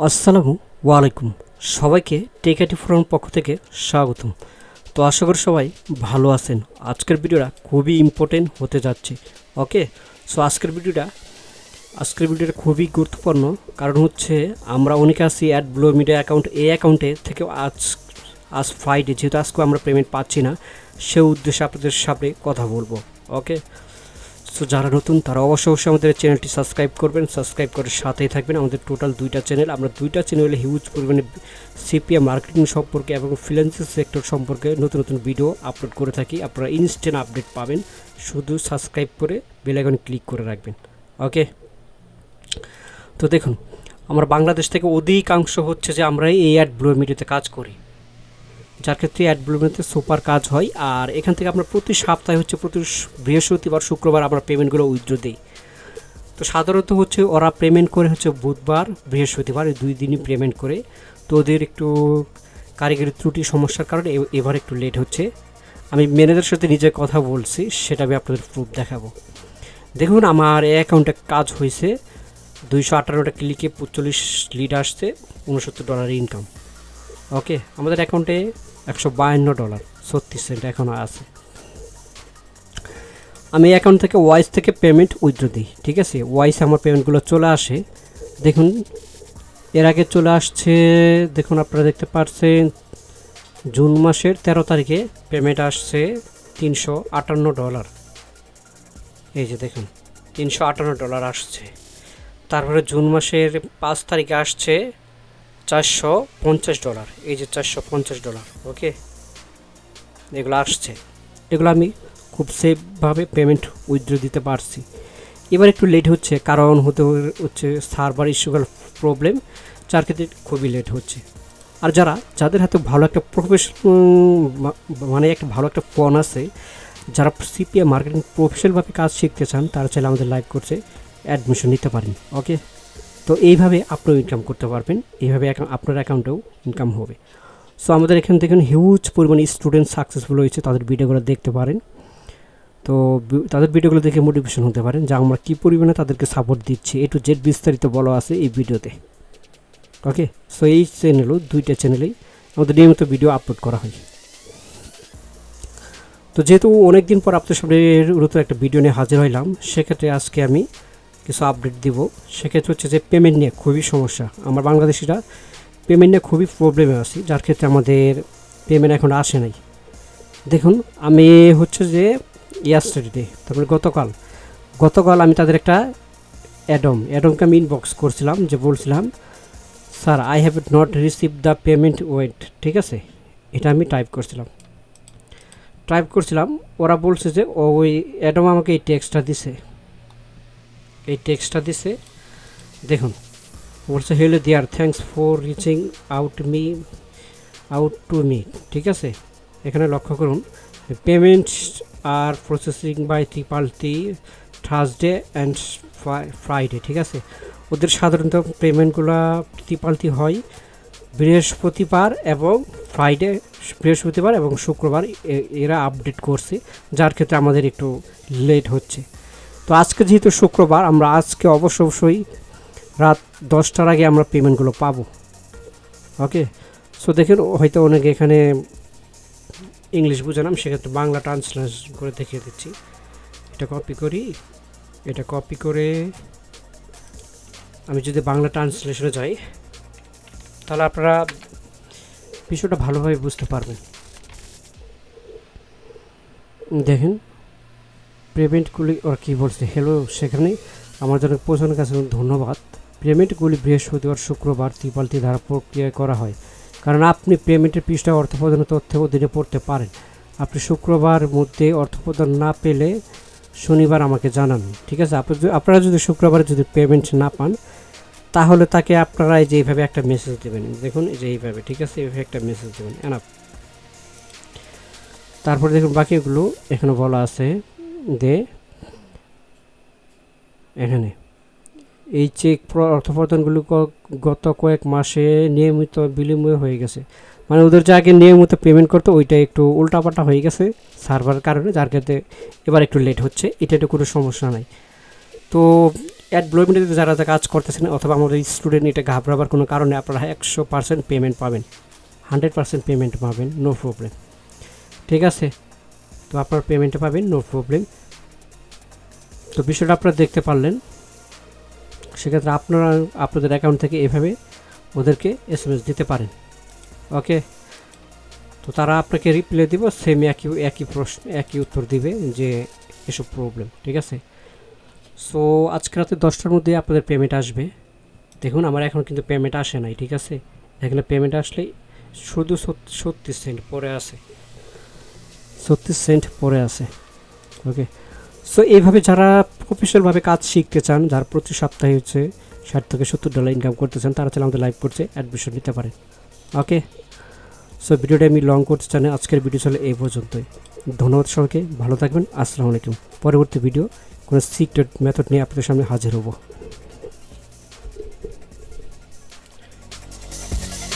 আসসালামু আলাইকুম। সবাইকে টেকাটি ফোরাম পক্ষ থেকে স্বাগতম। তো আশা করি সবাই ভালো আছেন। আজকের ভিডিওটা খুবই ইম্পর্টেন্ট হতে যাচ্ছে। ওকে, সো আজকের ভিডিওটা খুবই গুরুত্বপূর্ণ। কারণ হচ্ছে আমরা অনেকে আছি অ্যাড ব্লু মিডিয়া অ্যাকাউন্ট, এই অ্যাকাউন্টে থেকে আজ ফ্রাইডে, যেহেতু আজকে আমরা পেমেন্ট পাচ্ছি না, সে উদ্দেশ্যে আপনাদের সামনে কথা বলবো। ওকে, সো যারা নতুন তারা অবশ্যই আমাদের চ্যানেলটি সাবস্ক্রাইব করবেন, সাবস্ক্রাইব করে সাথেই থাকবেন। আমাদের টোটাল দুইটা চ্যানেল, আমরা দুইটা চ্যানেলে হিউজ পরিমাণে সিপিএম মার্কেটিং সম্পর্কে এবং ফ্রিল্যান্সিং সেক্টর সম্পর্কে নতুন নতুন ভিডিও আপলোড করে থাকি। আপনারা ইনস্ট্যান্ট আপডেট পাবেন, শুধু সাবস্ক্রাইব করে বেল আইকনে ক্লিক করে রাখবেন। ওকে, তো দেখুন, আমরা বাংলাদেশ থেকে অধিকাংশ হচ্ছে যে আমরা এই অ্যাড ব্লু মিডিয়াতে কাজ করি, যার ক্ষেত্রে অ্যাড ব্লুমেতে সুপার কাজ হয়। আর এখান থেকে আমরা প্রতি সপ্তাহে হচ্ছে প্রতি বৃহস্পতিবার শুক্রবার আমরা পেমেন্টগুলো উইথড্র দিই। তো সাধারণত হচ্ছে ওরা পেমেন্ট করে হচ্ছে বুধবার বৃহস্পতিবার, এই দুই দিনই পেমেন্ট করে। তো ওদের একটু কারিগরি ত্রুটি সমস্যার কারণে এবার একটু লেট হচ্ছে। আমি ম্যানেজারের সাথে নিজে কথা বলছি, সেটা আমি আপনাদের প্রুফ দেখাবো। দেখুন, আমার এই অ্যাকাউন্টে কাজ হয়েছে, 258টা ক্লিকে 45 লিড আসছে, $69 ইনকাম। ওকে, আমাদের অ্যাকাউন্টে $152.36 এখনও আছে। আমি অ্যাকাউন্ট থেকে ওয়াইস থেকে পেমেন্ট উইথড্র দিই, ঠিক আছে। ওয়াইসে আমার পেমেন্টগুলো চলে আসে। দেখুন, এর আগে চলে আসছে, দেখুন আপনারা দেখতে পাচ্ছেন জুন মাসের 13 তারিখে পেমেন্ট আসছে $358। এই যে দেখুন, $358 আসছে। তারপরে জুন মাসের 5 তারিখে আসছে $450। এই যে $450। ওকে, এগুলো আসছে, এগুলো আমি খুব সেফভাবে পেমেন্ট উইথড্র দিতে পারছি। এবার একটু লেট হচ্ছে, কারণ হচ্ছে সার্ভার ইস্যুগুলো প্রবলেম, যার ক্ষেত্রে খুবই লেট হচ্ছে। আর যাদের হাতে ভালো একটা একটা ভালো একটা ফোন আছে, যারা সিপিএ মার্কেটিং প্রফেশনালভাবে কাজ শিখতে চান, তারা চাইলে আমাদের লাইভ কোর্সে অ্যাডমিশন নিতে পারেন। ওকে, তো এইভাবে আপনিও ইনকাম করতে পারবেন, এইভাবে আপনার অ্যাকাউন্টেও ইনকাম হবে। সো আমাদের এখানে দেখুন হিউজ পরিমাণে স্টুডেন্ট সাকসেসফুল হয়েছে, তাদের ভিডিওগুলো দেখতে পারেন। তো তাদের ভিডিওগুলো দেখে মোটিভেশন হতে পারেন যে আমরা কী পরিমাণে তাদেরকে সাপোর্ট দিচ্ছি, এ টু জেড বিস্তারিত বলা আছে এই ভিডিওতে। ওকে, সো এই দুইটা চ্যানেলেই আমাদের নিয়মিত ভিডিও আপলোড করা হয়। তো যেহেতু অনেক দিন পর আপনাদের সামনে নতুন একটা ভিডিও নিয়ে হাজির হইলাম, সেক্ষেত্রে আজকে আমি কিছু আপডেট দিব। সেক্ষেত্রে হচ্ছে যে পেমেন্ট নিয়ে খুবই সমস্যা, আমার বাংলাদেশিরা পেমেন্ট নিয়ে খুবই প্রবলেমে আছি, যার ক্ষেত্রে আমাদের পেমেন্ট এখন আসে নাই। দেখুন, আমি হচ্ছে যে ইয়াস্টারডে, তারপরে গতকাল আমি তাদের একটা অ্যাডমকে আমি ইনবক্স করছিলাম, যে বলছিলাম sir I have not receive the payment wait, ঠিক আছে। এটা আমি টাইপ করছিলাম। ওরা বলছে যে ওই অ্যাডম আমাকে এই টেক্সটটা দিছে। দেখুন, বলছে hello dear, thanks for reaching out to me, ঠিক আছে। এখানে লক্ষ্য করুন, payments are processing by Thursday and Friday, ঠিক আছে। ওদের সাধারণত পেমেন্টগুলো ত্রিপালতি হয় বৃহস্পতিবার এবং শুক্রবার, এরা আপডেট করছে, যার ক্ষেত্রে আমাদের একটু লেট হচ্ছে। তো আজকে যেহেতু শুক্রবার, আমরা আজকে অবশ্যই রাত 10টার আগে আমরা পেমেন্টগুলো পাবো। ওকে, সো দেখেন, হয়তো অনেকে এখানে ইংলিশ বুঝালাম, সেক্ষেত্রে বাংলা ট্রান্সলেশন করে দেখিয়ে দিচ্ছি। এটা কপি করে আমি যদি বাংলা ট্রান্সলেশনে যাই, তাহলে আপনারা বিষয়টা ভালোভাবে বুঝতে পারবেন। দেখেন, পেমেন্টগুলি ওরা কী বলছে, হেলো, সেখানে আমার জন্য পৌঁছানোর কাছে ধন্যবাদ। পেমেন্টগুলি বৃহস্পতিবার শুক্রবার ত্রিপালতি দ্বারা প্রক্রিয়া করা হয়, কারণ আপনি পেমেন্টের পৃষ্ঠা অর্থপ্রদানের তথ্য অধীনে পড়তে পারেন। আপনি শুক্রবার মধ্যে অর্থপ্রদান না পেলে শনিবার আমাকে জানান, ঠিক আছে। আপনারা যদি শুক্রবারে যদি পেমেন্ট না পান, তাহলে তাকে আপনারা এই যে এইভাবে একটা মেসেজ দেবেন। দেখুন, এই যে এইভাবে, ঠিক আছে, এইভাবে একটা মেসেজ দেবেন, এনাফ। তারপরে দেখুন বাকিগুলো এখানে বলা আছে এখানে এই চেক অর্থপ্রদানগুলো গত কয়েক মাসে নিয়মিত বিলম্ব হয়ে গেছে, মানে ওদের যে আগে নিয়মিত পেমেন্ট করতো ওইটা একটু উল্টাপাল্টা হয়ে গেছে সার্ভারের কারণে, যার ক্ষেত্রে এবার একটু লেট হচ্ছে। এটা কোনো সমস্যা নাই। তো অ্যাডভার্টাইজমেন্টে যারা কাজ করতেছেন অথবা আমাদের স্টুডেন্ট, এটা ঘাবড়াবার কোনো কারণে আপনারা 100% পেমেন্ট পাবেন, 100% পেমেন্ট পাবেন, নো প্রবলেম। ঠিক আছে, তো আপনার পেমেন্টটা পাবেন, নো প্রবলেম। তো বিষয়টা আপনারা দেখতে পারলেন। সেক্ষেত্রে আপনারা আপনাদের অ্যাকাউন্ট থেকে এভাবে ওদেরকে SMS দিতে পারেন। ওকে, তো তারা আপনাকে রিপ্লাই দিব, সেম একই প্রশ্ন একই উত্তর দিবে যে এসব প্রবলেম। ঠিক আছে, সো আজকে রাতে 10টার মধ্যে আপনাদের পেমেন্ট আসবে। দেখুন আমার এখন কিন্তু পেমেন্ট আসে নাই। ঠিক আছে, এখানে পেমেন্ট আসলে শুধু 36 সেন্ট পরে আছে, 36 সেন্ট পরে আছে। ওকে, সো এইভাবে যারা প্রফেশনালভাবে কাজ শিখতে চান, যারা প্রতি সপ্তাহে হচ্ছে $60 থেকে $70 ইনকাম করতে চান, তারা চাইলে আমাদের লাইভ কোর্সে অ্যাডমিশন নিতে পারেন। ওকে, সো ভিডিওটা আমি লং করতে চান, আজকের ভিডিও চলে এই পর্যন্তই। ধন্যবাদ সবাইকে, ভালো থাকবেন, আসসালামু আলাইকুম। পরবর্তী ভিডিও কোনো সিক্রেট মেথড নিয়ে আপনাদের সামনে হাজির হব।